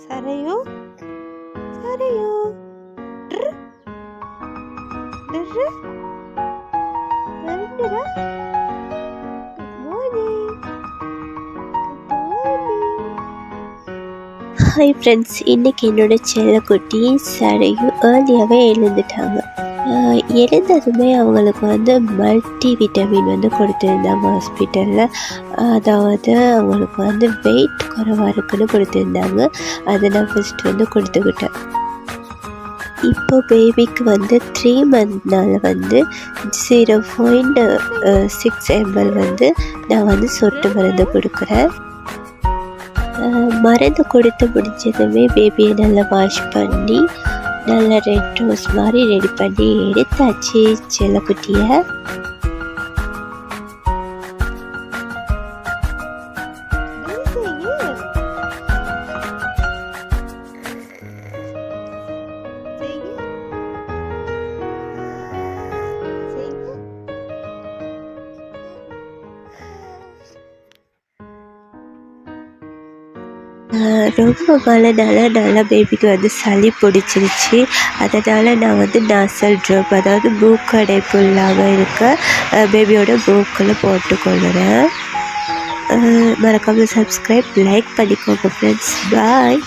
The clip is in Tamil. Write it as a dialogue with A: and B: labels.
A: சரையு சரையு ட்ரு ட்ரு வந்துடா. ஹாய் ஃப்ரெண்ட்ஸ், இன்றைக்கி என்னோடய செல்லக்குட்டி சரையும் ஏர்லியாகவே எழுந்துட்டாங்க. எழுந்ததுமே அவங்களுக்கு மல்டி விட்டமின் கொடுத்துருந்தாங்க ஹாஸ்பிட்டலில். அதாவது அவங்களுக்கு வெயிட் குறைவாக இருக்குன்னு கொடுத்துருந்தாங்க. அதை நான் ஃபஸ்ட்டு கொடுத்துக்கிட்டேன். இப்போ பேபிக்கு 3 மந்த்னால் 0.6 ml நான் சொட்டு மருந்து கொடுக்குறேன். மருந்து கொடுத்து முடிஞ்சதுமே பேபியை நல்லா வாஷ் பண்ணி நல்லா ரெட் ரோஸ் மாதிரி ரெடி பண்ணி எடுத்தாச்சு செல்லக்குட்டியை. ரொம்ப மழைனால நல்லா பேபிக்கு சளி பிடிச்சிருச்சு. அதனால் நான் நாசல் ட்ராப், அதாவது மூக்கு அடைப்பு இல்லாமல் இருக்க பேபியோட மூக்கில் போட்டுக்கொள்ளுறேன். மறக்காமல் சப்ஸ்கிரைப் லைக் பண்ணிக்கோங்க ஃப்ரெண்ட்ஸ். பாய்.